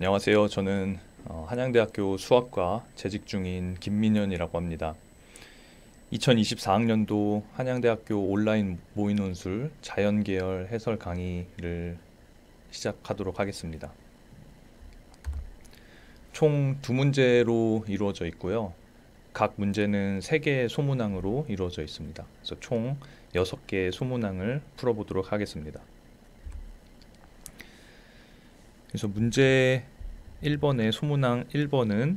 안녕하세요. 저는 한양대학교 수학과 재직 중인 김민현이라고 합니다. 2024학년도 한양대학교 온라인 모의논술 자연계열 해설 강의를 시작하도록 하겠습니다. 총 두 문제로 이루어져 있고요. 각 문제는 3개의 소문항으로 이루어져 있습니다. 그래서 총 6개의 소문항을 풀어보도록 하겠습니다. 그래서 문제 1번의 소문항 1번은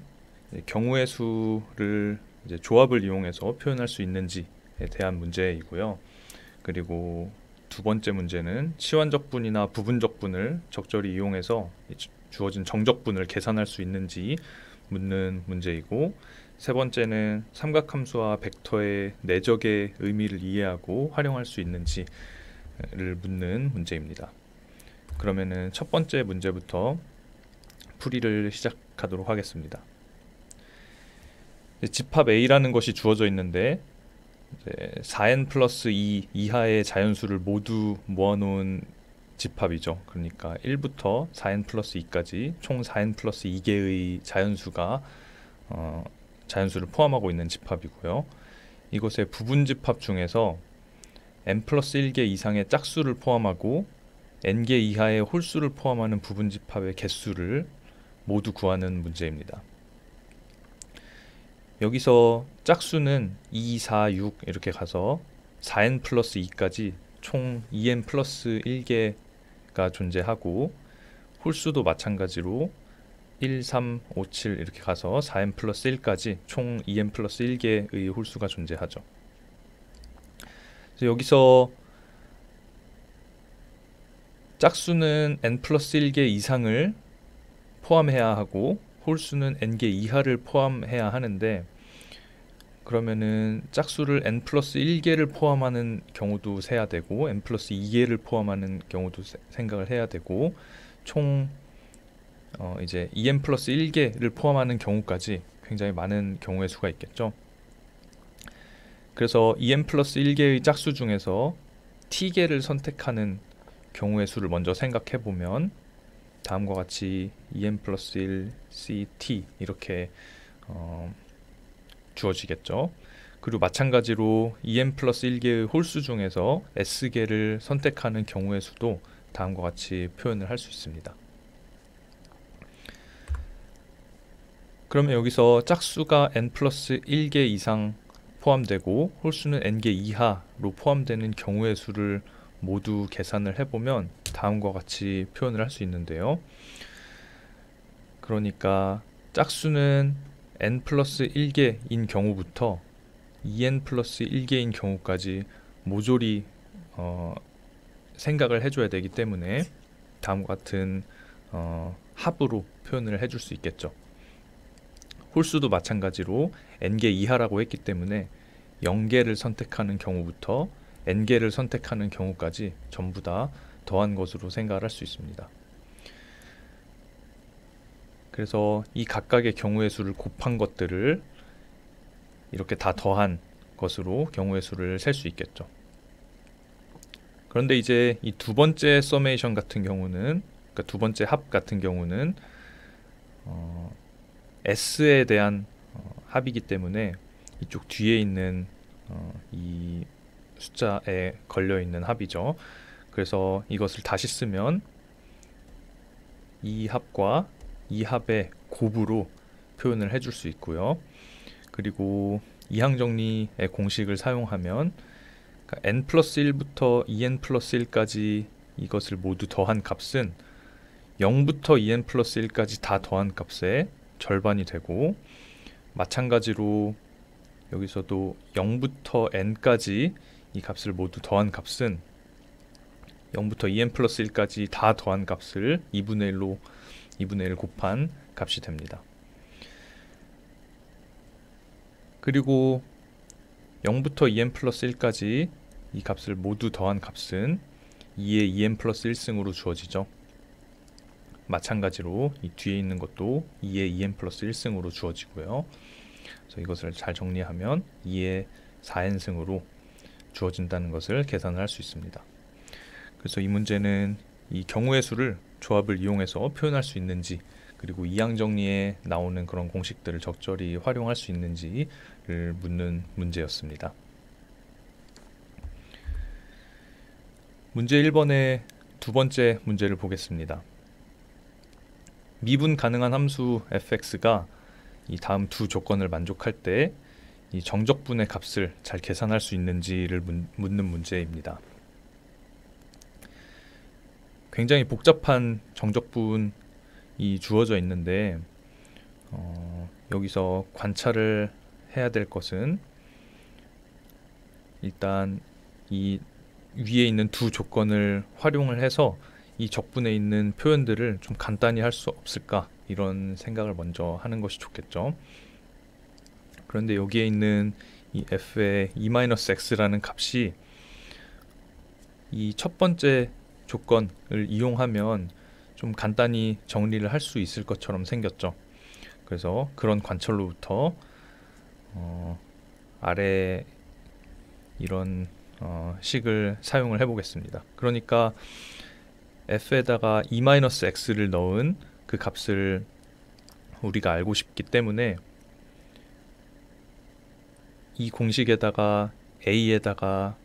경우의 수를 이제 조합을 이용해서 표현할 수 있는지에 대한 문제이고요. 그리고 두 번째 문제는 치환적분이나 부분적분을 적절히 이용해서 주어진 정적분을 계산할 수 있는지 묻는 문제이고, 세 번째는 삼각함수와 벡터의 내적의 의미를 이해하고 활용할 수 있는지를 묻는 문제입니다. 그러면은 첫 번째 문제부터 풀이를 시작하도록 하겠습니다. 집합 A라는 것이 주어져 있는데 4n 플러스 2 이하의 자연수를 모두 모아놓은 집합이죠. 그러니까 1부터 4n 플러스 2까지 총 4n 플러스 2개의 자연수를 포함하고 있는 집합이고요. 이것의 부분집합 중에서 n 플러스 1개 이상의 짝수를 포함하고 n개 이하의 홀수를 포함하는 부분집합의 개수를 모두 구하는 문제입니다. 여기서 짝수는 2, 4, 6 이렇게 가서 4n 플러스 2까지 총 2n 플러스 1개가 존재하고, 홀수도 마찬가지로 1, 3, 5, 7 이렇게 가서 4n 플러스 1까지 총 2n 플러스 1개의 홀수가 존재하죠. 그래서 여기서 짝수는 n 플러스 1개 이상을 포함해야 하고 홀수는 n개 이하를 포함해야 하는데, 그러면은 짝수를 n 플러스 1개를 포함하는 경우도 세야 되고 n 플러스 2개를 포함하는 경우도 생각을 해야 되고, 총 이제 2n 플러스 1개를 포함하는 경우까지 굉장히 많은 경우의 수가 있겠죠. 그래서 2n 플러스 1개의 짝수 중에서 t개를 선택하는 경우의 수를 먼저 생각해 보면 다음과 같이 2n 플러스 1 ct 이렇게 주어지겠죠. 그리고 마찬가지로 2n 플러스 1개의 홀수 중에서 s개를 선택하는 경우의 수도 다음과 같이 표현을 할 수 있습니다. 그러면 여기서 짝수가 n 플러스 1개 이상 포함되고 홀수는 n개 이하로 포함되는 경우의 수를 모두 계산을 해보면 다음과 같이 표현을 할 수 있는데요. 그러니까 짝수는 n 플러스 1개인 경우부터 2n 플러스 1개인 경우까지 모조리 생각을 해줘야 되기 때문에 다음과 같은 합으로 표현을 해줄 수 있겠죠. 홀수도 마찬가지로 n개 이하라고 했기 때문에 0개를 선택하는 경우부터 n개를 선택하는 경우까지 전부 다 더한 것으로 생각을 할 수 있습니다. 그래서 이 각각의 경우의 수를 곱한 것들을 이렇게 다 더한 것으로 경우의 수를 셀 수 있겠죠. 그런데 이제 이 두 번째 서메이션 같은 경우는, 그러니까 두 번째 합 같은 경우는 s에 대한 합이기 때문에 이쪽 뒤에 있는 이 숫자에 걸려있는 합이죠. 그래서 이것을 다시 쓰면 이 합과 이 합의 곱으로 표현을 해줄 수 있고요. 그리고 이항정리의 공식을 사용하면 그러니까 n 플러스 1부터 2n 플러스 1까지 이것을 모두 더한 값은 0부터 2n 플러스 1까지 다 더한 값의 절반이 되고, 마찬가지로 여기서도 0부터 n까지 이 값을 모두 더한 값은 0부터 2n 플러스 1까지 다 더한 값을 2분의 1 곱한 값이 됩니다. 그리고 0부터 2n 플러스 1까지 이 값을 모두 더한 값은 2의 2n 플러스 1승으로 주어지죠. 마찬가지로 이 뒤에 있는 것도 2의 2n 플러스 1승으로 주어지고요. 그래서 이것을 잘 정리하면 2의 4n승으로 주어진다는 것을 계산을 할 수 있습니다. 그래서 이 문제는 이 경우의 수를 조합을 이용해서 표현할 수 있는지가 그리고 이항 정리에 나오는 그런 공식들을 적절히 활용할 수 있는지를 묻는 문제였습니다. 문제 1번의 두 번째 문제를 보겠습니다. 미분 가능한 함수 fx가 이 다음 두 조건을 만족할 때 이 정적분의 값을 잘 계산할 수 있는지를 묻는 문제입니다. 굉장히 복잡한 정적분이 주어져 있는데 여기서 관찰을 해야 될 것은 일단 이 위에 있는 두 조건을 활용을 해서 이 적분에 있는 표현들을 좀 간단히 할 수 없을까, 이런 생각을 먼저 하는 것이 좋겠죠. 그런데 여기에 있는 이 f의 e-x라는 값이 이 첫 번째 조건을 이용하면 좀 간단히 정리를 할 수 있을 것처럼 생겼죠. 그래서 그런 관찰로부터 아래 이런 식을 사용을 해보겠습니다. 그러니까 f에다가 e-x를 넣은 그 값을 우리가 알고 싶기 때문에 이 공식에다가 a에다가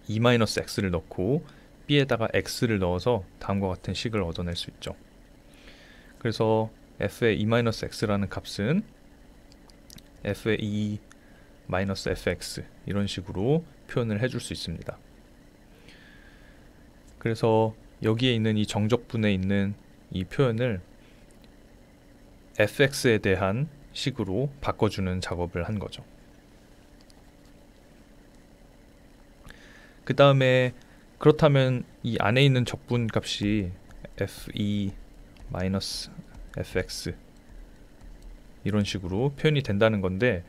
e-x를 넣고 b에다가 x를 넣어서 다음과 같은 식을 얻어낼 수 있죠. 그래서 f의 e-x라는 값은 f의 e-fx 이런 식으로 표현을 해줄 수 있습니다. 그래서 여기에 있는 이 정적분에 있는 이 표현을 fx에 대한 식으로 바꿔주는 작업을 한 거죠. 그 다음에 그렇다면 이 안에 있는 적분 값이 fe-fx 이런 식으로 표현이 된다는 건데,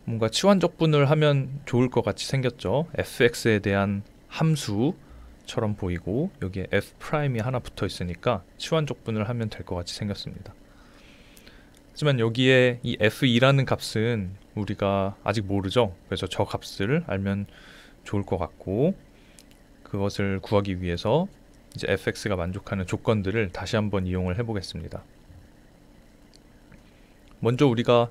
뭔가 치환적분을 하면 좋을 것 같이 생겼죠. fx에 대한 함수처럼 보이고 여기에 f'이 하나 붙어 있으니까 치환적분을 하면 될 것 같이 생겼습니다. 하지만 여기에 이 f2라는 값은 우리가 아직 모르죠. 그래서 저 값을 알면 좋을 것 같고, 그것을 구하기 위해서 이제 fx가 만족하는 조건들을 다시 한번 이용을 해보겠습니다. 먼저 우리가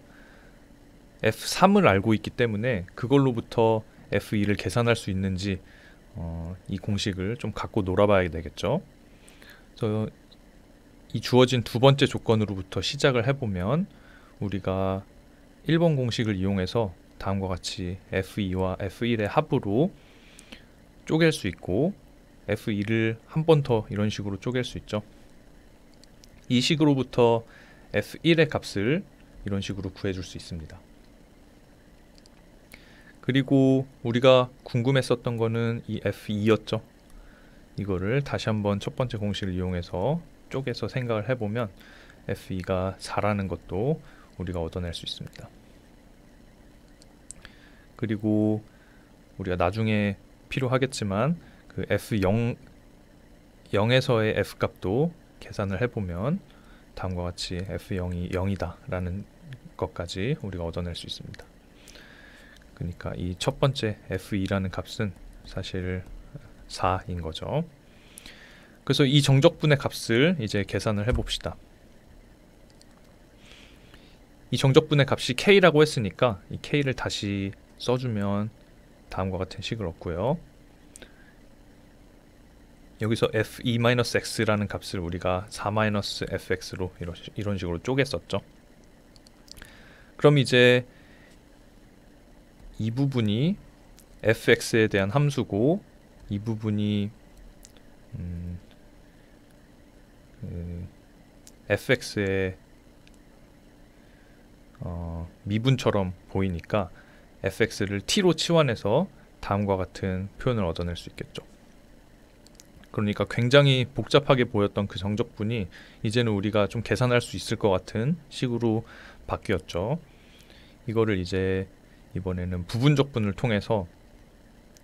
f3을 알고 있기 때문에 그걸로부터 f2를 계산할 수 있는지 이 공식을 좀 갖고 놀아봐야 되겠죠. 그래서 이 주어진 두 번째 조건으로부터 시작을 해보면 우리가 1번 공식을 이용해서 다음과 같이 f2와 f1의 합으로 쪼갤 수 있고 f2를 한 번 더 이런 식으로 쪼갤 수 있죠. 이 식으로부터 f1의 값을 이런 식으로 구해줄 수 있습니다. 그리고 우리가 궁금했었던 거는 이 f2였죠. 이거를 다시 한번 첫 번째 공식을 이용해서 쪼개서 생각을 해보면 f2가 4라는 것도 우리가 얻어낼 수 있습니다. 그리고 우리가 나중에 필요하겠지만 그 f0에서의 f값도 계산을 해보면 다음과 같이 f0이 0이다 라는 것까지 우리가 얻어낼 수 있습니다. 그러니까 이 첫 번째 f2라는 값은 사실 4인 거죠. 그래서 이 정적분의 값을 이제 계산을 해봅시다. 이 정적분의 값이 k라고 했으니까 이 k를 다시 써주면 다음과 같은 식을 얻고요. 여기서 fe-x라는 값을 우리가 4-fx로 이런 식으로 쪼갰었죠. 그럼 이제 이 부분이 fx에 대한 함수고 이 부분이 fx의 미분처럼 보이니까 fx를 t로 치환해서 다음과 같은 표현을 얻어낼 수 있겠죠. 그러니까 굉장히 복잡하게 보였던 그 정적분이 이제는 우리가 좀 계산할 수 있을 것 같은 식으로 바뀌었죠. 이거를 이제 이번에는 부분적분을 통해서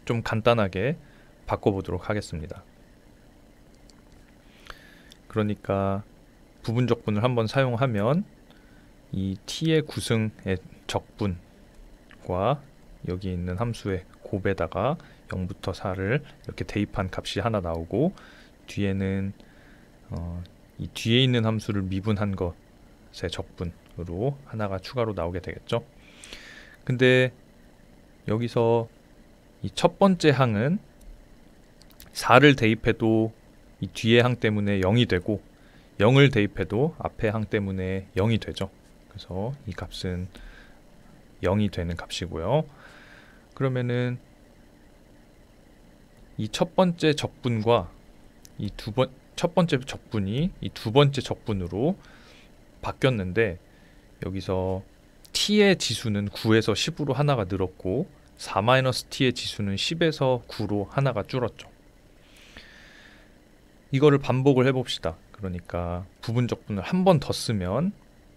좀 간단하게 바꿔보도록 하겠습니다. 그러니까 부분적분을 한번 사용하면 이 t의 구승의 적분과 여기 있는 함수의 곱에다가 0부터 4를 이렇게 대입한 값이 하나 나오고 뒤에는 이 뒤에 있는 함수를 미분한 것의 적분으로 하나가 추가로 나오게 되겠죠. 근데 여기서 이 첫 번째 항은 4를 대입해도 이 뒤에 항 때문에 0이 되고 0을 대입해도 앞에 항 때문에 0이 되죠. 그래서 이 값은 0이 되는 값이고요. 그러면은 이 첫 번째 적분과 이 첫 번째 적분이 이 두 번째 적분으로 바뀌었는데, 여기서 t의 지수는 9에서 10으로 하나가 늘었고 4-t의 지수는 10에서 9로 하나가 줄었죠. 이거를 반복을 해봅시다. 그러니까 부분 적분을 한 번 더 쓰면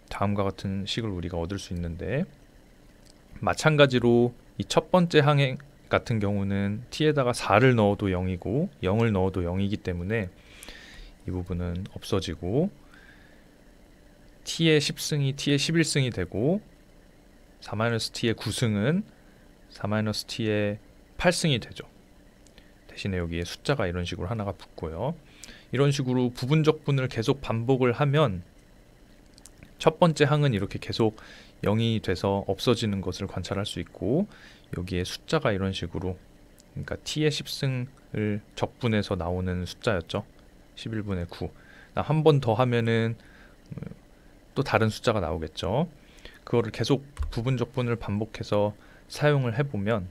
다음과 같은 식을 우리가 얻을 수 있는데, 마찬가지로 이 첫 번째 항 같은 경우는 t에다가 4를 넣어도 0이고 0을 넣어도 0이기 때문에 이 부분은 없어지고 t의 10승이 t의 11승이 되고 4-t의 9승은 4-t의 8승이 되죠. 대신에 여기에 숫자가 이런 식으로 하나가 붙고요. 이런 식으로 부분적분을 계속 반복을 하면 첫 번째 항은 이렇게 계속 0이 돼서 없어지는 것을 관찰할 수 있고, 여기에 숫자가 이런 식으로, 그러니까 t의 10승을 적분해서 나오는 숫자였죠. 11분의 9. 한 번 더 하면은 또 다른 숫자가 나오겠죠. 그거를 계속 부분적분을 반복해서 사용을 해보면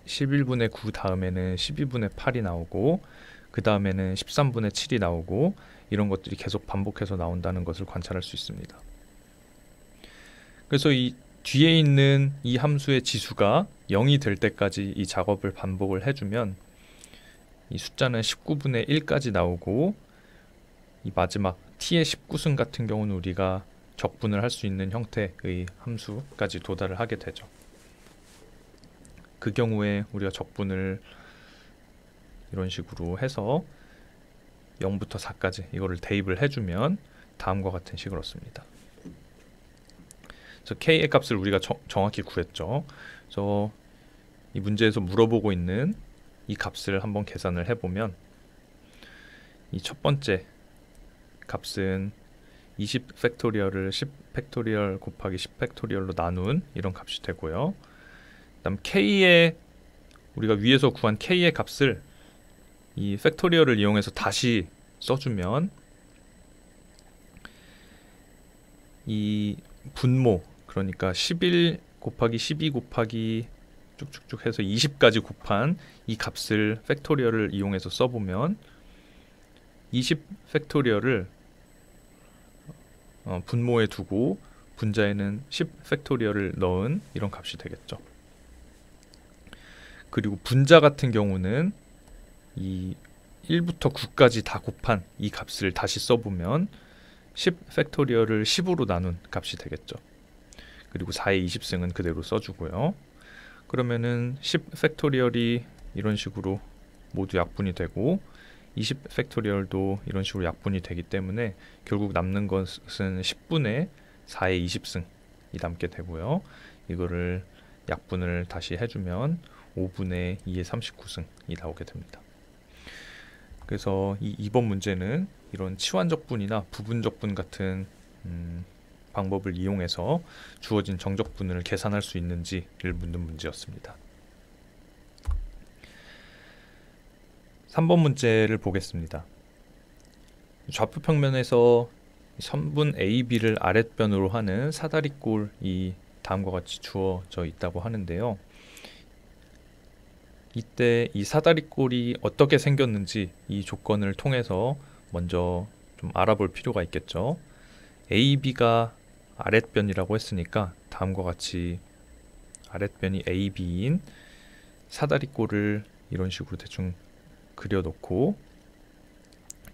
11분의 9 다음에는 12분의 8이 나오고 그 다음에는 13분의 7이 나오고, 이런 것들이 계속 반복해서 나온다는 것을 관찰할 수 있습니다. 그래서 이 뒤에 있는 이 함수의 지수가 0이 될 때까지 이 작업을 반복을 해주면 이 숫자는 19분의 1까지 나오고, 이 마지막 t의 19승 같은 경우는 우리가 적분을 할 수 있는 형태의 함수까지 도달을 하게 되죠. 그 경우에 우리가 적분을 이런 식으로 해서 0부터 4까지 이거를 대입을 해주면 다음과 같은 식을 얻습니다. 그래서 k의 값을 우리가 정확히 구했죠. 그래서 이 문제에서 물어보고 있는 이 값을 한번 계산을 해보면 이 첫 번째 값은 20 팩토리얼을 10 팩토리얼 곱하기 10 팩토리얼로 나눈 이런 값이 되고요. 그다음 k의, 우리가 위에서 구한 k의 값을 이 팩토리얼을 이용해서 다시 써주면 이 분모, 그러니까 11 곱하기 12 곱하기 쭉쭉쭉 해서 20까지 곱한 이 값을 팩토리얼을 이용해서 써보면 20 팩토리얼을 분모에 두고 분자에는 10 팩토리얼을 넣은 이런 값이 되겠죠. 그리고 분자 같은 경우는 이 1부터 9까지 다 곱한 이 값을 다시 써보면 10 팩토리얼을 10으로 나눈 값이 되겠죠. 그리고 4의 20승은 그대로 써주고요. 그러면은 10 팩토리얼이 이런 식으로 모두 약분이 되고 20 팩토리얼도 이런 식으로 약분이 되기 때문에 결국 남는 것은 10분의 4의 20승이 남게 되고요. 이거를 약분을 다시 해주면 5분의 2의 39승이 나오게 됩니다. 그래서 이 2번 문제는 이런 치환적분이나 부분적분 같은 방법을 이용해서 주어진 정적분을 계산할 수 있는지를 묻는 문제였습니다. 3번 문제를 보겠습니다. 좌표 평면에서 선분 AB를 아랫변으로 하는 사다리꼴이 다음과 같이 주어져 있다고 하는데요. 이때 이 사다리꼴이 어떻게 생겼는지 이 조건을 통해서 먼저 좀 알아볼 필요가 있겠죠. AB가 아랫변이라고 했으니까 다음과 같이 아랫변이 AB인 사다리꼴을 이런 식으로 대충 그려놓고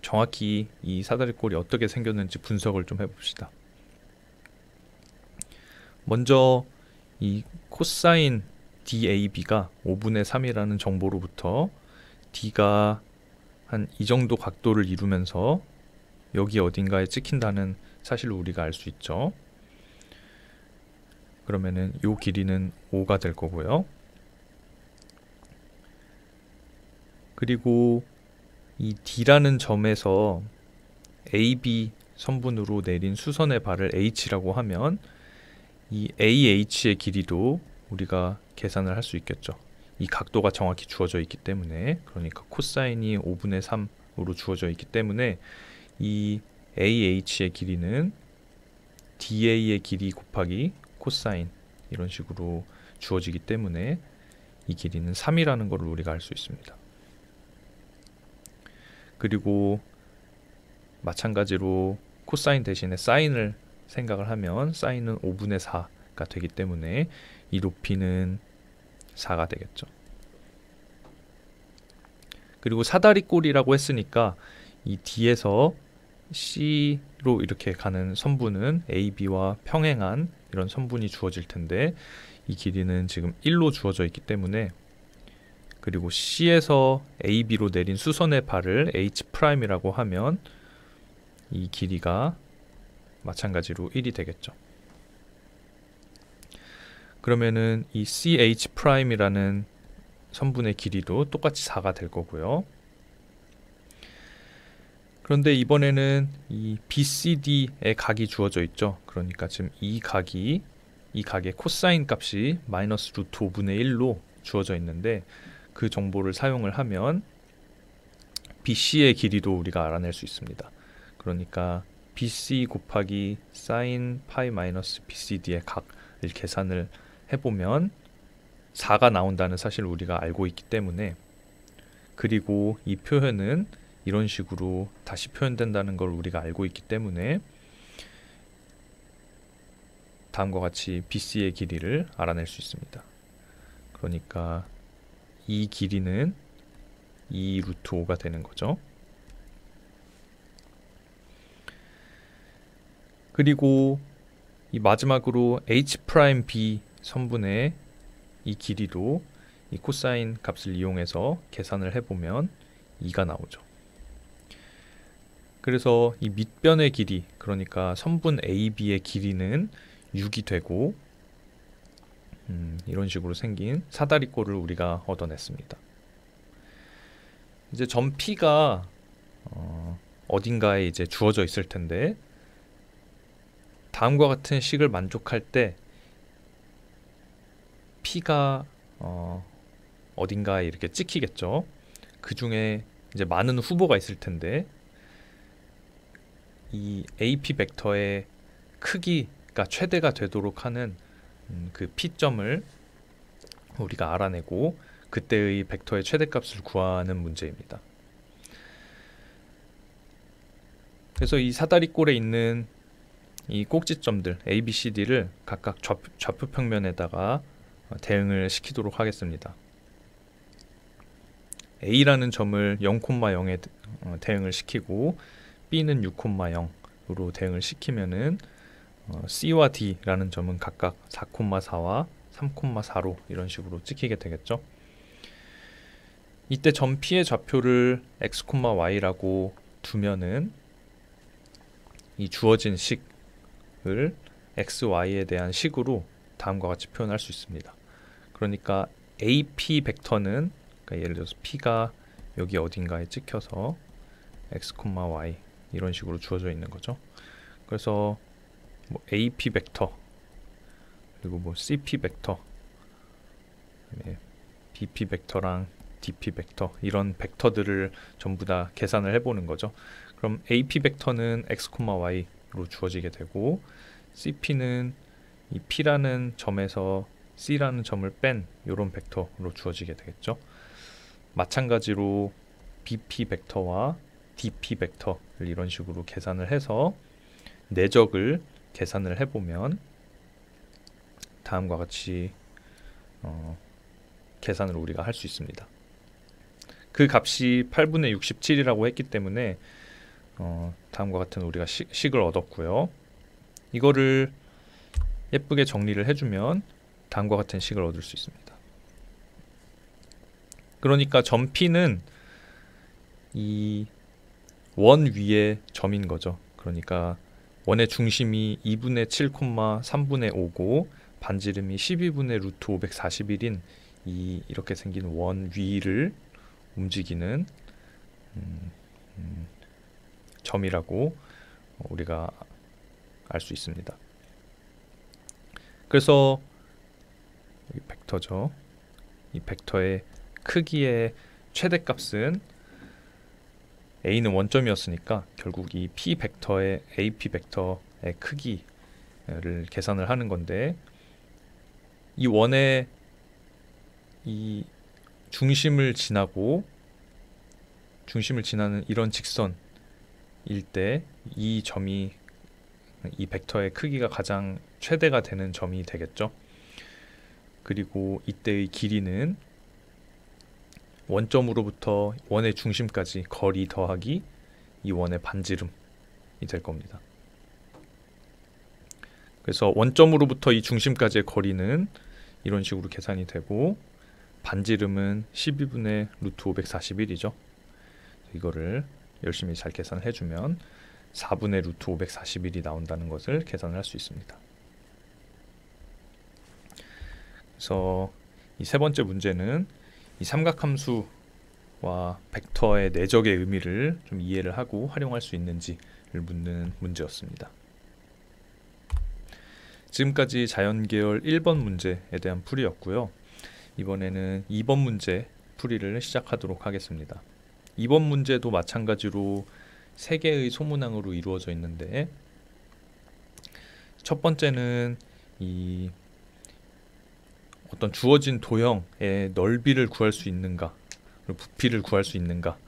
정확히 이 사다리꼴이 어떻게 생겼는지 분석을 좀 해봅시다. 먼저 이 코사인 DAB가 5분의 3이라는 정보로부터 D가 한 이 정도 각도를 이루면서 여기 어딘가에 찍힌다는 사실을 우리가 알 수 있죠. 그러면은 이 길이는 5가 될 거고요. 그리고 이 D라는 점에서 AB 선분으로 내린 수선의 발을 H라고 하면 이 AH의 길이도 우리가 계산을 할 수 있겠죠. 이 각도가 정확히 주어져 있기 때문에, 그러니까 코사인이 5분의 3으로 주어져 있기 때문에 이 AH의 길이는 DA의 길이 곱하기 코사인 이런 식으로 주어지기 때문에 이 길이는 3이라는 것을 우리가 알 수 있습니다. 그리고 마찬가지로 코사인 대신에 사인을 생각을 하면 사인은 5분의 4가 되기 때문에 이 높이는 4가 되겠죠. 그리고 사다리꼴이라고 했으니까 이 D에서 C로 이렇게 가는 선분은 AB와 평행한 이런 선분이 주어질 텐데 이 길이는 지금 1로 주어져 있기 때문에, 그리고 C에서 AB로 내린 수선의 발을 H'이라고 하면 이 길이가 마찬가지로 1이 되겠죠. 그러면은 이 CH'이라는 선분의 길이도 똑같이 4가 될 거고요. 그런데 이번에는 이 BCD의 각이 주어져 있죠. 그러니까 지금 이 각의 코사인 값이 마이너스 루트 5분의 1로 주어져 있는데 그 정보를 사용을 하면 BC의 길이도 우리가 알아낼 수 있습니다. 그러니까 BC 곱하기 사인 파이 마이너스 BCD의 각을 계산을 해보면 4가 나온다는 사실을 우리가 알고 있기 때문에, 그리고 이 표현은 이런 식으로 다시 표현된다는 걸 우리가 알고 있기 때문에 다음과 같이 BC의 길이를 알아낼 수 있습니다. 그러니까 이 길이는 2 루트 5가 되는 거죠. 그리고 이 마지막으로 H'B 선분의 이 길이도 이 코사인 값을 이용해서 계산을 해보면 2가 나오죠. 그래서 이 밑변의 길이, 그러니까 선분 AB의 길이는 6이 되고 이런 식으로 생긴 사다리꼴을 우리가 얻어냈습니다. 이제 점 P가 어딘가에 이제 주어져 있을 텐데 다음과 같은 식을 만족할 때 P가 어딘가에 이렇게 찍히겠죠. 그 중에 이제 많은 후보가 있을 텐데 이 AP 벡터의 크기가 최대가 되도록 하는 그 P점을 우리가 알아내고 그때의 벡터의 최대값을 구하는 문제입니다. 그래서 이 사다리꼴에 있는 이 꼭지점들 A, B, C, D를 각각 좌표 평면에다가 대응을 시키도록 하겠습니다. A라는 점을 0,0에 대응을 시키고 B는 6,0으로 대응을 시키면은 C와 D라는 점은 각각 4,4와 3,4로 이런 식으로 찍히게 되겠죠. 이때 점 P의 좌표를 x, y라고 두면은 이 주어진 식을 x, y에 대한 식으로 다음과 같이 표현할 수 있습니다. 그러니까 AP 벡터는, 그러니까 예를 들어서 P가 여기 어딘가에 찍혀서 x, y 이런 식으로 주어져 있는 거죠. 그래서 뭐 AP 벡터, 그리고 뭐 CP 벡터, BP 벡터랑 DP 벡터, 이런 벡터들을 전부 다 계산을 해보는 거죠. 그럼 AP 벡터는 x, y로 주어지게 되고 CP는 이 P라는 점에서 C라는 점을 뺀 이런 벡터로 주어지게 되겠죠. 마찬가지로 BP 벡터와 DP 벡터를 이런 식으로 계산을 해서 내적을 계산을 해보면 다음과 같이 계산을 우리가 할 수 있습니다. 그 값이 8분의 67이라고 했기 때문에 다음과 같은 우리가 식을 얻었고요. 이거를 예쁘게 정리를 해주면 다음과 같은 식을 얻을 수 있습니다. 그러니까 점 P는 이 원 위의 점인 거죠. 그러니까 원의 중심이 2분의 7, 3분의 5고 반지름이 12분의 루트 541인 이렇게 생긴 원 위를 움직이는 음, 점이라고 우리가 알 수 있습니다. 그래서 여기 벡터죠. 이 벡터의 크기의 최대값은 a는 원점이었으니까 결국 이 p 벡터의 AP 벡터의 크기를 계산을 하는 건데, 이 원의 이 중심을 지나는 이런 직선일 때 이 점이 이 벡터의 크기가 가장 최대가 되는 점이 되겠죠. 그리고 이때의 길이는 원점으로부터 원의 중심까지 거리 더하기 이 원의 반지름이 될 겁니다. 그래서 원점으로부터 이 중심까지의 거리는 이런 식으로 계산이 되고, 반지름은 12분의 루트 541이죠. 이거를 열심히 잘 계산을 해주면 4분의 루트 541이 나온다는 것을 계산을 할 수 있습니다. 그래서 이 세 번째 문제는 이 삼각함수와 벡터의 내적의 의미를 좀 이해를 하고 활용할 수 있는지를 묻는 문제였습니다. 지금까지 자연계열 1번 문제에 대한 풀이였고요. 이번에는 2번 문제 풀이를 시작하도록 하겠습니다. 2번 문제도 마찬가지로 3개의 소문항으로 이루어져 있는데, 첫 번째는 이 어떤 주어진 도형의 넓이를 구할 수 있는가, 그리고 부피를 구할 수 있는가,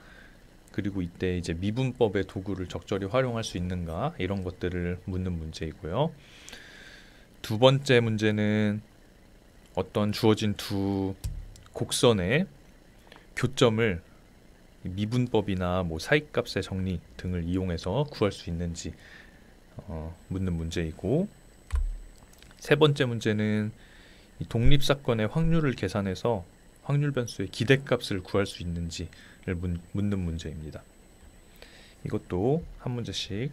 그리고 이때 이제 미분법의 도구를 적절히 활용할 수 있는가, 이런 것들을 묻는 문제이고요. 두 번째 문제는 어떤 주어진 두 곡선의 교점을 미분법이나 사이값의 정리 등을 이용해서 구할 수 있는지 묻는 문제이고, 세 번째 문제는 이 독립사건의 확률을 계산해서 확률 변수의 기대값을 구할 수 있는지를 묻는 문제입니다. 이것도 한 문제씩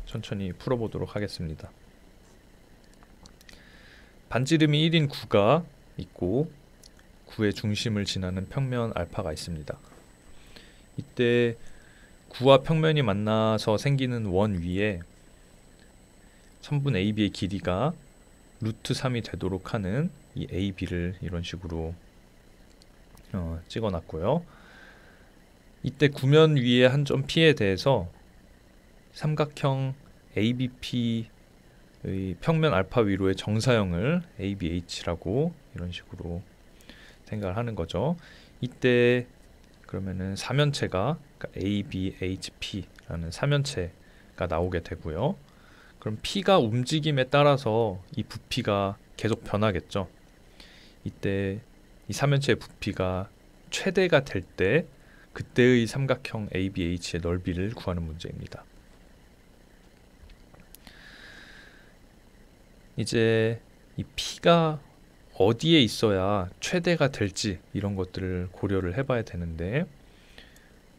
천천히 풀어보도록 하겠습니다. 반지름이 1인 구가 있고 구의 중심을 지나는 평면 알파가 있습니다. 이때 구와 평면이 만나서 생기는 원 위에 선분 AB의 길이가 루트 3이 되도록 하는 이 AB를 이런 식으로 찍어놨고요. 이때 구면 위에 한 점 P에 대해서 삼각형 ABP의 평면 알파 위로의 정사형을 ABH라고 이런 식으로 생각을 하는 거죠. 이때 그러면은 사면체가 ABHP라는 사면체가 나오게 되고요. 그럼 P가 움직임에 따라서 이 부피가 계속 변하겠죠. 이때 이 사면체의 부피가 최대가 될 때 그때의 삼각형 ABH의 넓이를 구하는 문제입니다. 이제 이 P가 어디에 있어야 최대가 될지 이런 것들을 고려를 해봐야 되는데,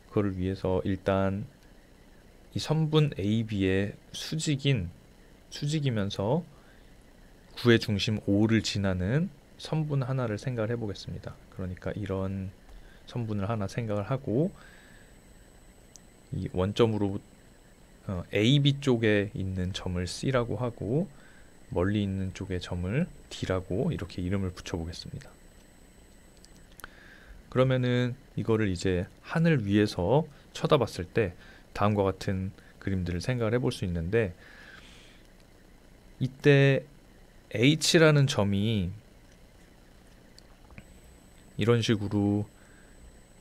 그걸 위해서 일단 이 선분 AB의 수직이면서 구의 중심 O를 지나는 선분 하나를 생각을 해보겠습니다. 그러니까 이런 선분을 하나 생각을 하고, 이 원점으로 AB 쪽에 있는 점을 C라고 하고 멀리 있는 쪽의 점을 D라고 이렇게 이름을 붙여보겠습니다. 그러면은 이거를 이제 하늘 위에서 쳐다봤을 때 다음과 같은 그림들을 생각을 해볼 수 있는데, 이때 H라는 점이 이런 식으로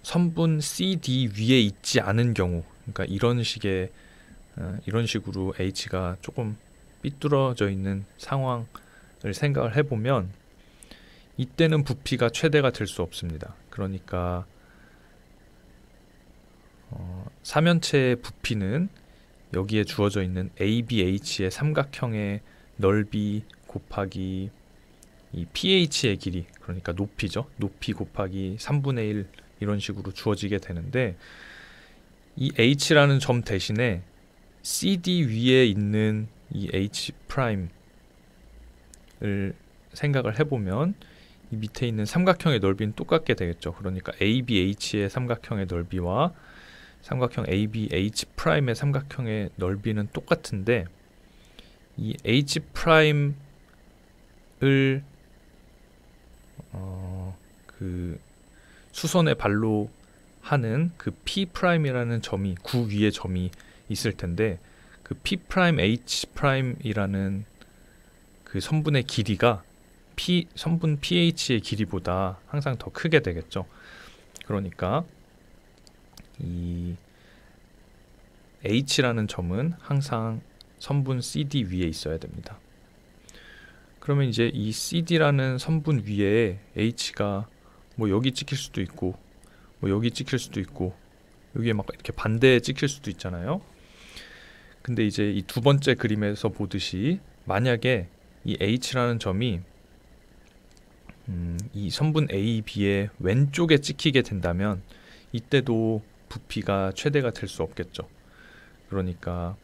선분 CD 위에 있지 않은 경우, 그러니까 이런 식으로 H가 조금 삐뚤어져 있는 상황을 생각을 해보면 이때는 부피가 최대가 될 수 없습니다. 그러니까 사면체의 부피는 여기에 주어져 있는 ABH의 삼각형의 넓이 곱하기 이 PH의 길이, 그러니까 높이죠. 높이 곱하기 3분의 1 이런 식으로 주어지게 되는데, 이 H라는 점 대신에 CD 위에 있는 이 H 프라임을 생각을 해보면 이 밑에 있는 삼각형의 넓이는 똑같게 되겠죠. 그러니까 ABH의 삼각형의 넓이와 삼각형 ABH 프라임의 삼각형의 넓이는 똑같은데 이 H 프라임을 그 수선의 발로 하는 그 P 프라임이라는 점이 구 위에 점이 있을 텐데 그 P 프라임 H 프라임이라는 그 선분의 길이가 선분 pH의 길이보다 항상 더 크게 되겠죠. 그러니까 이 H라는 점은 항상 선분 CD 위에 있어야 됩니다. 그러면 이제 이 CD라는 선분 위에 H가 뭐 여기 찍힐 수도 있고 뭐 여기 찍힐 수도 있고 여기에 막 이렇게 반대에 찍힐 수도 있잖아요. 근데 이제 이 두 번째 그림에서 보듯이 만약에 이 H라는 점이 이 선분 AB의 왼쪽에 찍히게 된다면 이때도 부피가 최대가 될 수 없겠죠. 그러니까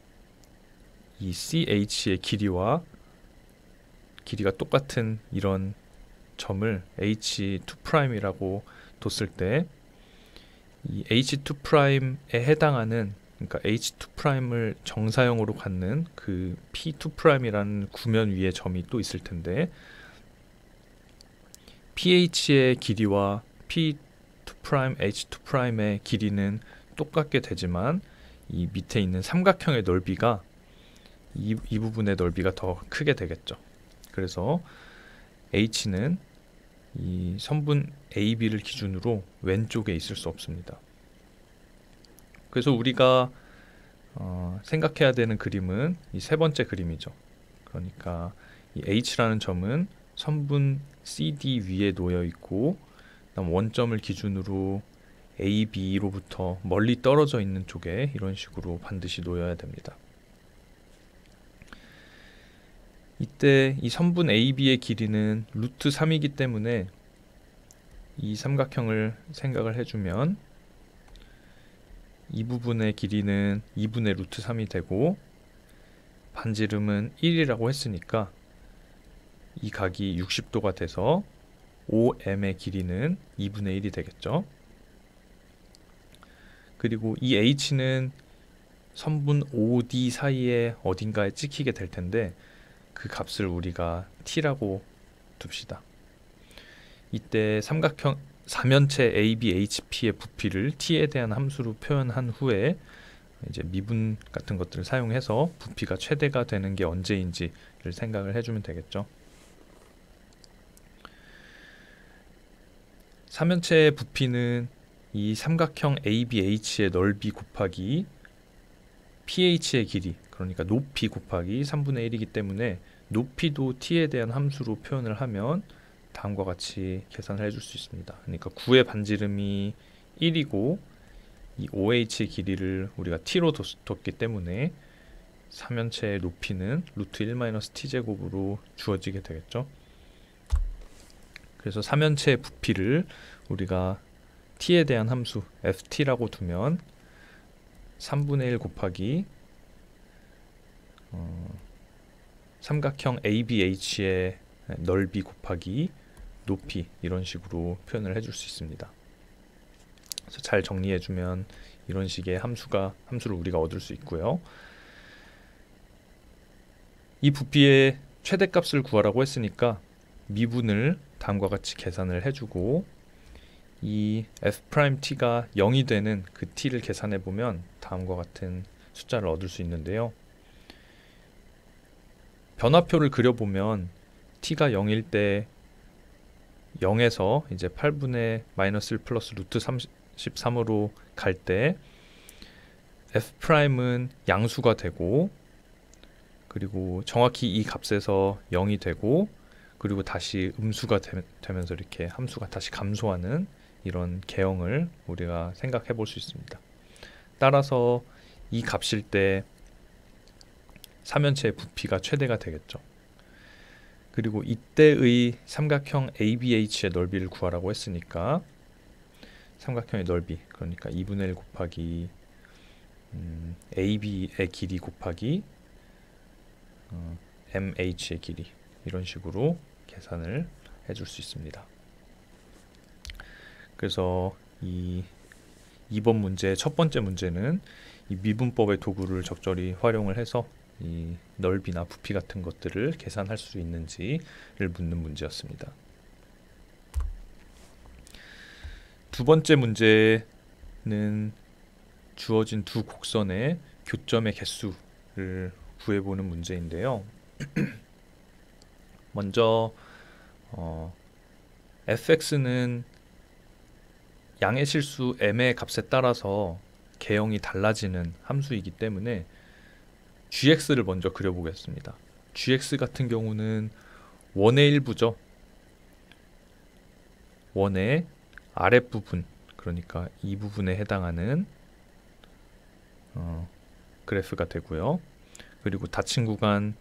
이 CH의 길이가 똑같은 이런 점을 H2'이라고 뒀을 때 이 H2'에 해당하는, 그러니까 H2'을 정사형으로 갖는 그 P2'이라는 구면 위에 점이 또 있을 텐데 pH의 길이와 P2', H2'의 길이는 똑같게 되지만 이 밑에 있는 삼각형의 넓이가 이 부분의 넓이가 더 크게 되겠죠. 그래서 H는 이 선분 AB를 기준으로 왼쪽에 있을 수 없습니다. 그래서 우리가 생각해야 되는 그림은 이 세 번째 그림이죠. 그러니까 이 H라는 점은 선분 CD 위에 놓여 있고 그다음 원점을 기준으로 AB로부터 멀리 떨어져 있는 쪽에 이런 식으로 반드시 놓여야 됩니다. 이때 이 선분 AB의 길이는 루트 3이기 때문에 이 삼각형을 생각을 해주면 이 부분의 길이는 2분의 루트 3이 되고 반지름은 1이라고 했으니까 이 각이 60도가 돼서 OM의 길이는 2분의 1이 되겠죠. 그리고 이 H는 선분 OD 사이에 어딘가에 찍히게 될 텐데 그 값을 우리가 T라고 둡시다. 이때 삼각형 사면체 ABHP의 부피를 T에 대한 함수로 표현한 후에 이제 미분 같은 것들을 사용해서 부피가 최대가 되는 게 언제인지를 생각을 해주면 되겠죠. 사면체의 부피는 이 삼각형 ABH의 넓이 곱하기 pH의 길이, 그러니까 높이 곱하기 3분의 1이기 때문에 높이도 t에 대한 함수로 표현을 하면 다음과 같이 계산을 해줄 수 있습니다. 그러니까 9의 반지름이 1이고 이 OH의 길이를 우리가 t로 뒀기 때문에 사면체의 높이는 루트 1-t제곱으로 주어지게 되겠죠. 그래서 사면체의 부피를 우리가 t에 대한 함수 ft라고 두면 3분의 1 곱하기 삼각형 ABH의 넓이 곱하기 높이, 이런 식으로 표현을 해줄 수 있습니다. 그래서 잘 정리해주면 이런 식의 함수를 우리가 얻을 수 있고요. 이 부피의 최대값을 구하라고 했으니까 미분을 다음과 같이 계산을 해주고 이 f't가 0이 되는 그 t를 계산해 보면 다음과 같은 숫자를 얻을 수 있는데요. 변화표를 그려보면 t가 0일 때 0에서 이제 8분의 마이너스 1 플러스 루트 33으로 갈 때 f'은 양수가 되고 그리고 정확히 이 값에서 0이 되고 그리고 다시 음수가 되면서 이렇게 함수가 다시 감소하는 이런 개형을 우리가 생각해 볼 수 있습니다. 따라서 이 값일 때 사면체의 부피가 최대가 되겠죠. 그리고 이때의 삼각형 ABH의 넓이를 구하라고 했으니까 삼각형의 넓이, 그러니까 2분의 1 곱하기 AB의 길이 곱하기 MH의 길이, 이런 식으로 계산을 해줄 수 있습니다. 그래서 이 2번 문제의 첫 번째 문제는 이 미분법의 도구를 적절히 활용을 해서 이 넓이나 부피 같은 것들을 계산할 수 있는지를 묻는 문제였습니다. 두 번째 문제는 주어진 두 곡선의 교점의 개수를 구해보는 문제인데요. 먼저 fx는 양의 실수 m의 값에 따라서 개형이 달라지는 함수이기 때문에 gx를 먼저 그려보겠습니다. gx 같은 경우는 원의 일부죠. 원의 아랫부분, 그러니까 이 부분에 해당하는 그래프가 되고요. 그리고 닫힌 구간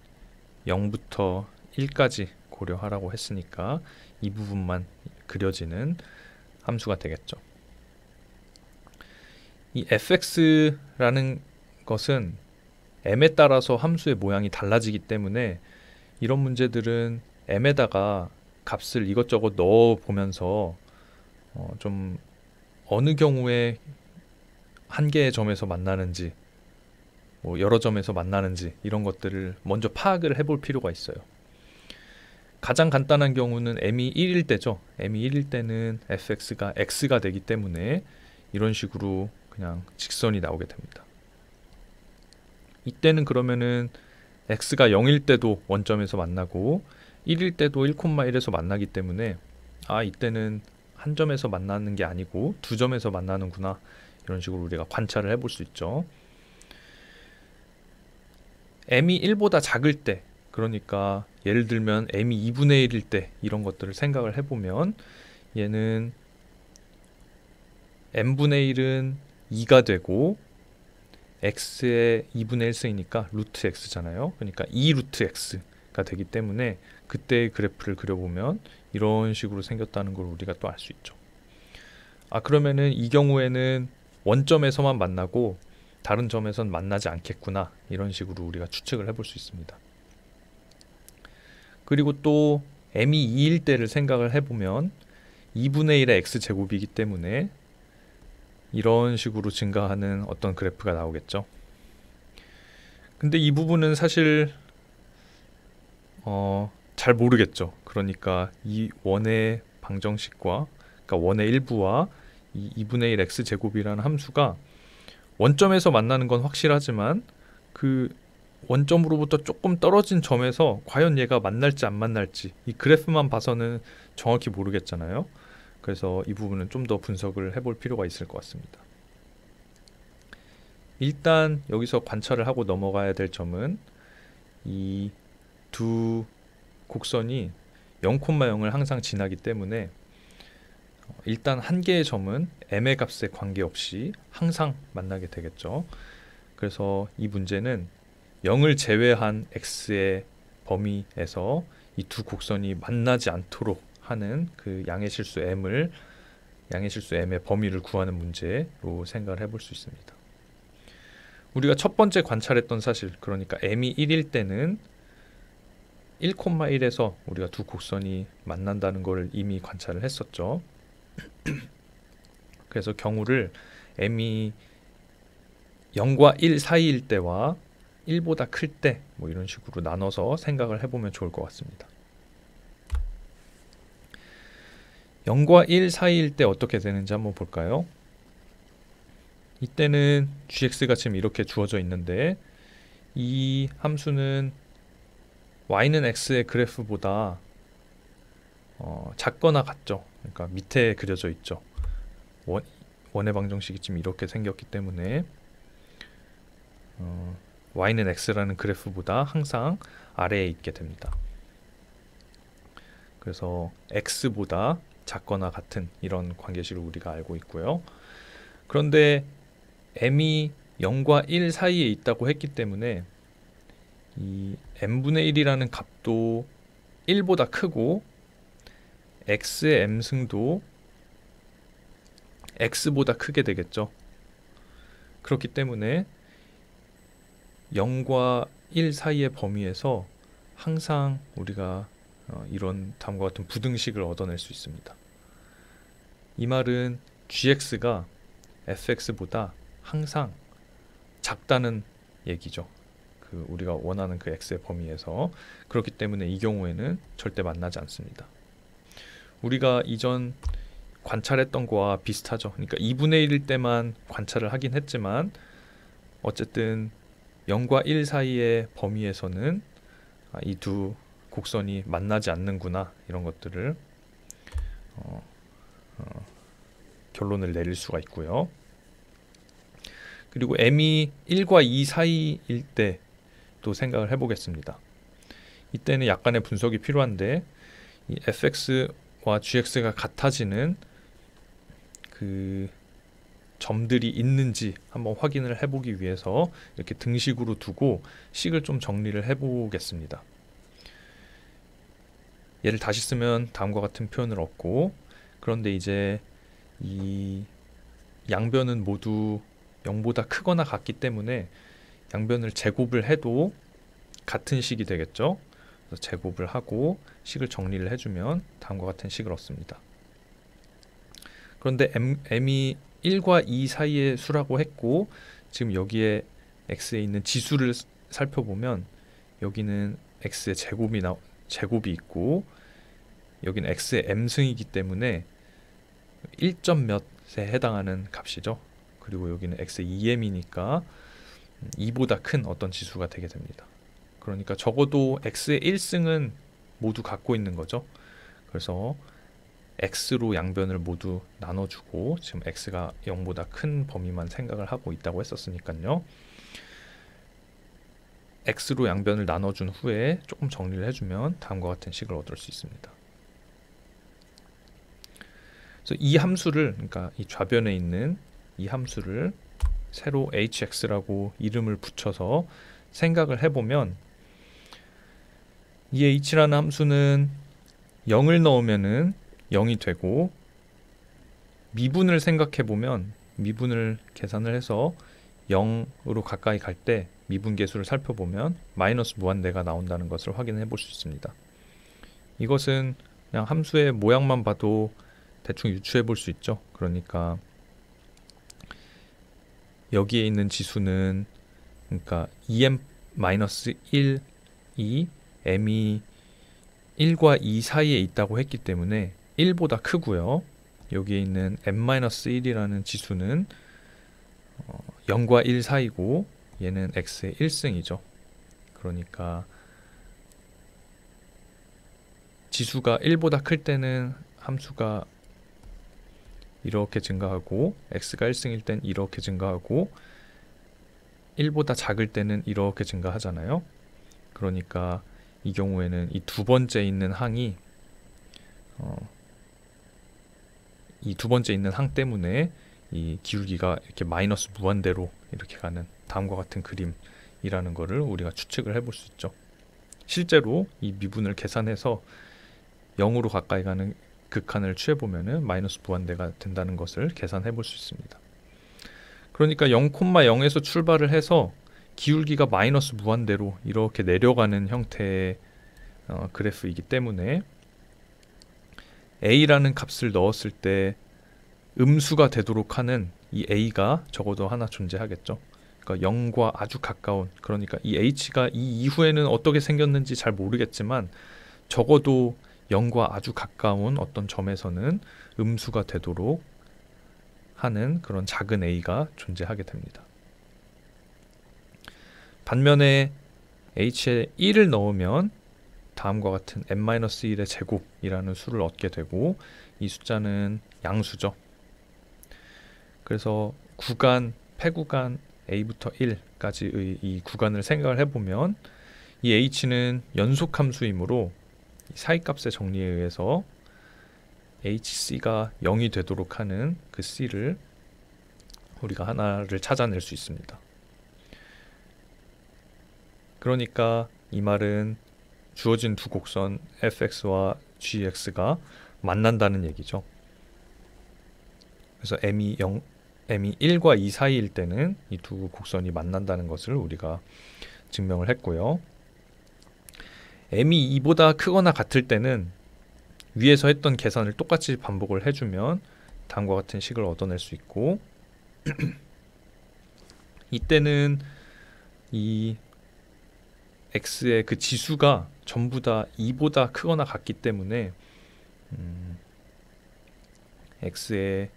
0부터 1까지 고려하라고 했으니까 이 부분만 그려지는 함수가 되겠죠. 이 fx라는 것은 m에 따라서 함수의 모양이 달라지기 때문에 이런 문제들은 m에다가 값을 이것저것 넣어 보면서 좀 어느 경우에 한 개의 점에서 만나는지 뭐 여러 점에서 만나는지 이런 것들을 먼저 파악을 해볼 필요가 있어요. 가장 간단한 경우는 m이 1일 때죠. m이 1일 때는 fx가 x가 되기 때문에 이런 식으로 그냥 직선이 나오게 됩니다. 이때는 그러면은 x가 0일 때도 원점에서 만나고 1일 때도 1,1에서 만나기 때문에 이때는 한 점에서 만나는 게 아니고 두 점에서 만나는구나, 이런 식으로 우리가 관찰을 해볼 수 있죠. m이 1보다 작을 때, 그러니까 예를 들면 m이 2분의 1일 때 이런 것들을 생각을 해보면 얘는 m분의 1은 2가 되고 x의 2분의 1 쓰이니까 루트 x잖아요. 그러니까 2 루트 x가 되기 때문에 그때의 그래프를 그려보면 이런 식으로 생겼다는 걸 우리가 또 알 수 있죠. 그러면은 이 경우에는 원점에서만 만나고 다른 점에선 만나지 않겠구나, 이런 식으로 우리가 추측을 해볼 수 있습니다. 그리고 또 m이 2일 때를 생각을 해보면 2분의 1의 x제곱이기 때문에 이런 식으로 증가하는 어떤 그래프가 나오겠죠. 근데 이 부분은 사실 잘 모르겠죠. 그러니까 이 원의 방정식과, 그러니까 원의 일부와 이 2분의 1 x제곱이라는 함수가 원점에서 만나는 건 확실하지만 그 원점으로부터 조금 떨어진 점에서 과연 얘가 만날지 안 만날지 이 그래프만 봐서는 정확히 모르겠잖아요. 그래서 이 부분은 좀 더 분석을 해볼 필요가 있을 것 같습니다. 일단 여기서 관찰을 하고 넘어가야 될 점은 이 두 곡선이 0,0을 항상 지나기 때문에 일단 한 개의 점은 m의 값에 관계없이 항상 만나게 되겠죠. 그래서 이 문제는 0을 제외한 x의 범위에서 이 두 곡선이 만나지 않도록 하는 그 양의 실수 m의 범위를 구하는 문제로 생각을 해볼 수 있습니다. 우리가 첫 번째 관찰했던 사실, 그러니까 m이 1일 때는 1,1에서 우리가 두 곡선이 만난다는 걸 이미 관찰을 했었죠. 그래서 경우를 m이 0과 1 사이일 때와 1보다 클 때 뭐 이런 식으로 나눠서 생각을 해보면 좋을 것 같습니다. 0과 1 사이일 때 어떻게 되는지 한번 볼까요? 이때는 gx가 지금 이렇게 주어져 있는데 이 함수는 y는 x의 그래프보다 작거나 같죠. 그러니까 밑에 그려져 있죠. 원의 방정식이 지금 이렇게 생겼기 때문에 y는 x라는 그래프보다 항상 아래에 있게 됩니다. 그래서 x보다 작거나 같은 이런 관계식을 우리가 알고 있고요. 그런데 m이 0과 1 사이에 있다고 했기 때문에 이 m분의 1이라는 값도 1보다 크고 x의 m승도 x보다 크게 되겠죠. 그렇기 때문에 0과 1 사이의 범위에서 항상 우리가 이런 다음과 같은 부등식을 얻어낼 수 있습니다. 이 말은 gx가 fx보다 항상 작다는 얘기죠. 우리가 원하는 그 x의 범위에서. 그렇기 때문에 이 경우에는 절대 만나지 않습니다. 우리가 이전 관찰했던 거와 비슷하죠. 그러니까 2분의 1일 때만 관찰을 하긴 했지만 어쨌든 0과 1 사이의 범위에서는 이 두 곡선이 만나지 않는구나, 이런 것들을 결론을 내릴 수가 있고요. 그리고 m이 1과 2 사이일 때 또 생각을 해보겠습니다. 이때는 약간의 분석이 필요한데, 이 fx와 gx가 같아지는 그 점들이 있는지 한번 확인을 해보기 위해서 이렇게 등식으로 두고 식을 좀 정리를 해보겠습니다. 얘를 다시 쓰면 다음과 같은 표현을 얻고, 그런데 이제 이 양변은 모두 0보다 크거나 같기 때문에 양변을 제곱을 해도 같은 식이 되겠죠. 그래서 제곱을 하고 식을 정리를 해주면 다음과 같은 식을 얻습니다. 그런데 m이 1과 2 사이의 수라고 했고, 지금 여기에 x에 있는 지수를 살펴보면 여기는 x의 제곱이 있고, 여기는 x의 m승이기 때문에 1점 몇에 해당하는 값이죠. 그리고 여기는 x의 2m이니까 2보다 큰 어떤 지수가 되게 됩니다. 그러니까 적어도 x의 1승은 모두 갖고 있는 거죠. 그래서 x로 양변을 모두 나눠주고, 지금 x가 0보다 큰 범위만 생각을 하고 있다고 했었으니까요. x로 양변을 나눠준 후에 조금 정리를 해주면 다음과 같은 식을 얻을 수 있습니다. 그래서 이 함수를, 그러니까 이 좌변에 있는 이 함수를 새로 hx라고 이름을 붙여서 생각을 해보면, 이 h라는 함수는 0을 넣으면은 0이 되고, 미분을 생각해보면 미분을 계산을 해서 0으로 가까이 갈 때 미분계수를 살펴보면 마이너스 무한대가 나온다는 것을 확인해 볼 수 있습니다. 이것은 그냥 함수의 모양만 봐도 대충 유추해 볼 수 있죠. 그러니까 여기에 있는 지수는, 그러니까 2m-1이 m이 1과 2 사이에 있다고 했기 때문에 1보다 크고요. 여기에 있는 m-1이라는 지수는 0과 1 사이고, 얘는 x의 1승이죠. 그러니까 지수가 1보다 클 때는 함수가 이렇게 증가하고, x가 1승일 땐 이렇게 증가하고, 1보다 작을 때는 이렇게 증가하잖아요. 그러니까 이 경우에는 이 두 번째 있는 항이 이 두 번째 있는 항 때문에 이 기울기가 이렇게 마이너스 무한대로 이렇게 가는 다음과 같은 그림이라는 것을 우리가 추측을 해볼 수 있죠. 실제로 이 미분을 계산해서 0으로 가까이 가는 극한을 취해보면 마이너스 무한대가 된다는 것을 계산해 볼 수 있습니다. 그러니까 0,0에서 출발을 해서 기울기가 마이너스 무한대로 이렇게 내려가는 형태의 그래프이기 때문에 a라는 값을 넣었을 때 음수가 되도록 하는 이 a가 적어도 하나 존재하겠죠. 그러니까 0과 아주 가까운, 그러니까 이 h가 이 이후에는 어떻게 생겼는지 잘 모르겠지만 적어도 0과 아주 가까운 어떤 점에서는 음수가 되도록 하는 그런 작은 a가 존재하게 됩니다. 반면에 h에 1을 넣으면 다음과 같은 n-1의 제곱이라는 수를 얻게 되고, 이 숫자는 양수죠. 그래서 구간, 폐구간 a부터 1까지의 이 구간을 생각을 해보면 이 h는 연속함수이므로 사이값의 정리에 의해서 hc가 0이 되도록 하는 그 c를 우리가 하나를 찾아낼 수 있습니다. 그러니까 이 말은 주어진 두 곡선 fx와 gx가 만난다는 얘기죠. 그래서 m이 1과 2 사이일 때는 이 두 곡선이 만난다는 것을 우리가 증명을 했고요. m이 2보다 크거나 같을 때는 위에서 했던 계산을 똑같이 반복을 해주면 다음과 같은 식을 얻어낼 수 있고, 이때는 이 x의 그 지수가 전부 다 2보다 크거나 같기 때문에 x의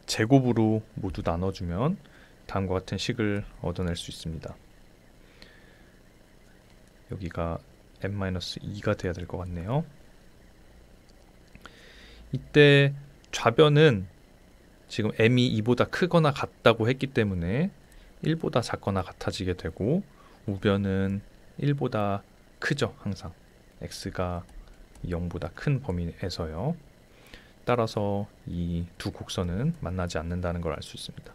제곱으로 모두 나눠주면 다음과 같은 식을 얻어낼 수 있습니다. 여기가 n-2가 돼야 될 것 같네요. 이때 좌변은 지금 m이 2보다 크거나 같다고 했기 때문에 1보다 작거나 같아지게 되고, 우변은 1보다 크죠. 항상 x가 0보다 큰 범위에서요. 따라서 이 두 곡선은 만나지 않는다는 걸 알 수 있습니다.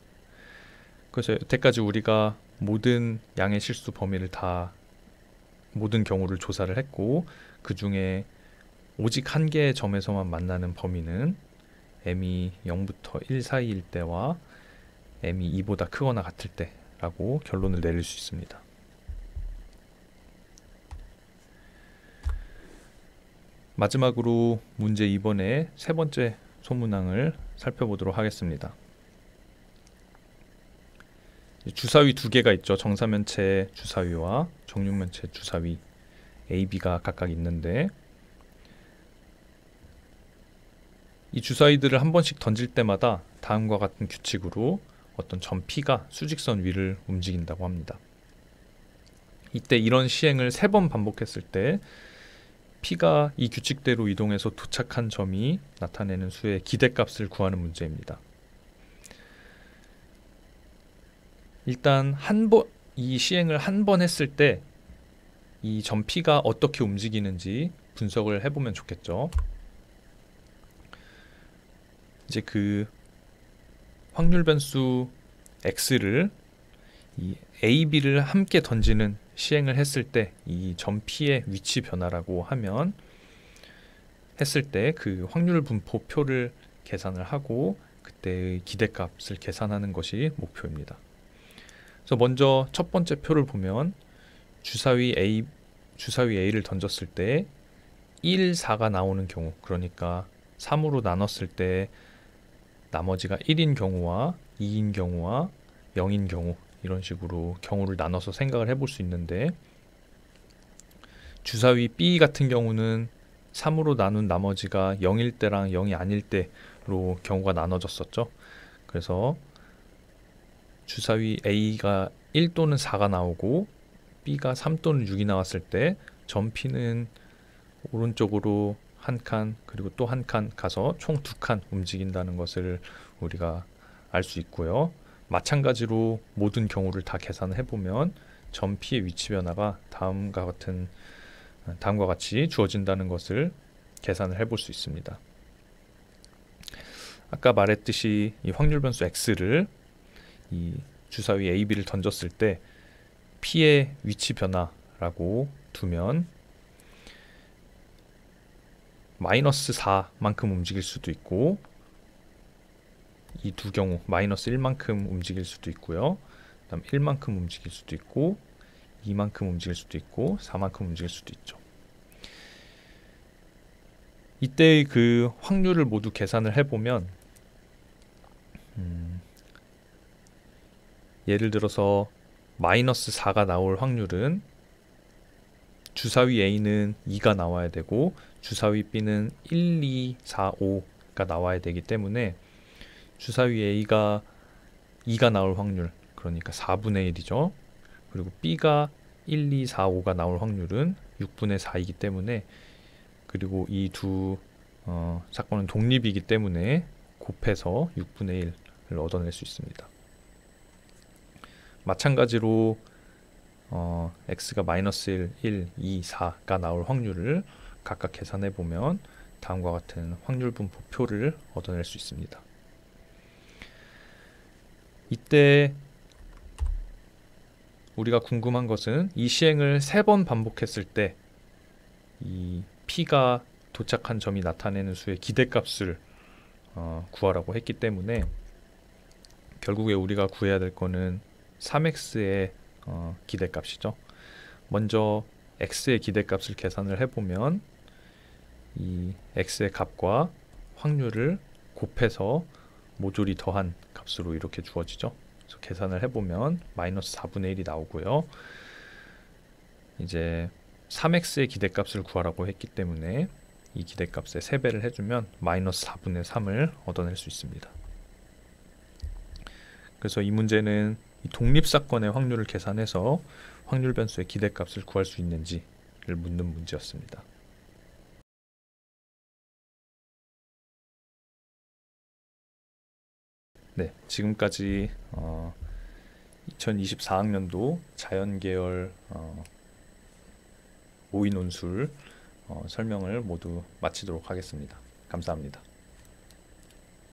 그래서 여태까지 우리가 모든 양의 실수 범위를 다 모든 경우를 조사를 했고, 그 중에 오직 한 개의 점에서만 만나는 범위는 m이 0부터 1 사이일 때와 m이 2보다 크거나 같을 때라고 결론을 내릴 수 있습니다. 마지막으로 문제 2번의 세 번째 소문항을 살펴보도록 하겠습니다. 주사위 두 개가 있죠. 정사면체 주사위와 정육면체 주사위 A, B가 각각 있는데, 이 주사위들을 한 번씩 던질 때마다 다음과 같은 규칙으로 어떤 점 P가 수직선 위를 움직인다고 합니다. 이때 이런 시행을 3번 반복했을 때 P가 이 규칙대로 이동해서 도착한 점이 나타내는 수의 기대값을 구하는 문제입니다. 일단 이 시행을 한 번 했을 때 이 점 P가 어떻게 움직이는지 분석을 해보면 좋겠죠. 이제 그 확률 변수 x를 이 a, b를 함께 던지는 시행을 했을 때 이 점 P의 위치 변화라고 하면, 했을 때 그 확률 분포표를 계산을 하고 그때의 기대값을 계산하는 것이 목표입니다. 그래서 먼저 첫 번째 표를 보면 주사위 A를 던졌을 때 1, 4가 나오는 경우, 그러니까 3으로 나눴을 때 나머지가 1인 경우와 2인 경우와 0인 경우, 이런 식으로 경우를 나눠서 생각을 해볼 수 있는데, 주사위 B 같은 경우는 3으로 나눈 나머지가 0일 때랑 0이 아닐 때로 경우가 나눠졌었죠. 그래서 주사위 A가 1 또는 4가 나오고 B가 3 또는 6이 나왔을 때 점 P는 오른쪽으로 한 칸 그리고 또 한 칸 가서 총 2칸 움직인다는 것을 우리가 알 수 있고요. 마찬가지로 모든 경우를 다 계산을 해보면 점 P의 위치 변화가 다음과 같이 주어진다는 것을 계산을 해볼 수 있습니다. 아까 말했듯이 이 확률 변수 x를 이 주사위 A, B를 던졌을 때 P의 위치 변화라고 두면 마이너스 4만큼 움직일 수도 있고, 이 두 경우 마이너스 1만큼 움직일 수도 있고요. 그다음 1만큼 움직일 수도 있고, 2만큼 움직일 수도 있고, 4만큼 움직일 수도 있죠. 이때의 그 확률을 모두 계산을 해보면 예를 들어서 마이너스 4가 나올 확률은 주사위 A는 2가 나와야 되고 주사위 B는 1, 2, 4, 5가 나와야 되기 때문에 주사위 A가 2가 나올 확률, 그러니까 4분의 1이죠. 그리고 B가 1, 2, 4, 5가 나올 확률은 6분의 4이기 때문에, 그리고 이 두 사건은 독립이기 때문에 곱해서 6분의 1을 얻어낼 수 있습니다. 마찬가지로 x가 마이너스 1, 2, 4가 나올 확률을 각각 계산해 보면 다음과 같은 확률 분포표를 얻어낼 수 있습니다. 이때 우리가 궁금한 것은 이 시행을 3번 반복했을 때 이 P가 도착한 점이 나타내는 수의 기대값을 구하라고 했기 때문에 결국에 우리가 구해야 될 거는 3x의 기대값이죠. 먼저 x의 기대값을 계산을 해보면 이 x의 값과 확률을 곱해서 모조리 더한 값으로 이렇게 주어지죠. 그래서 계산을 해보면 마이너스 4분의 1이 나오고요. 이제 3x의 기대값을 구하라고 했기 때문에 이 기대값의 3배를 해주면 마이너스 4분의 3을 얻어낼 수 있습니다. 그래서 이 문제는 이 독립사건의 확률을 계산해서 확률 변수의 기대값을 구할 수 있는지를 묻는 문제였습니다. 네, 지금까지 2024학년도 자연계열 모의논술 설명을 모두 마치도록 하겠습니다. 감사합니다.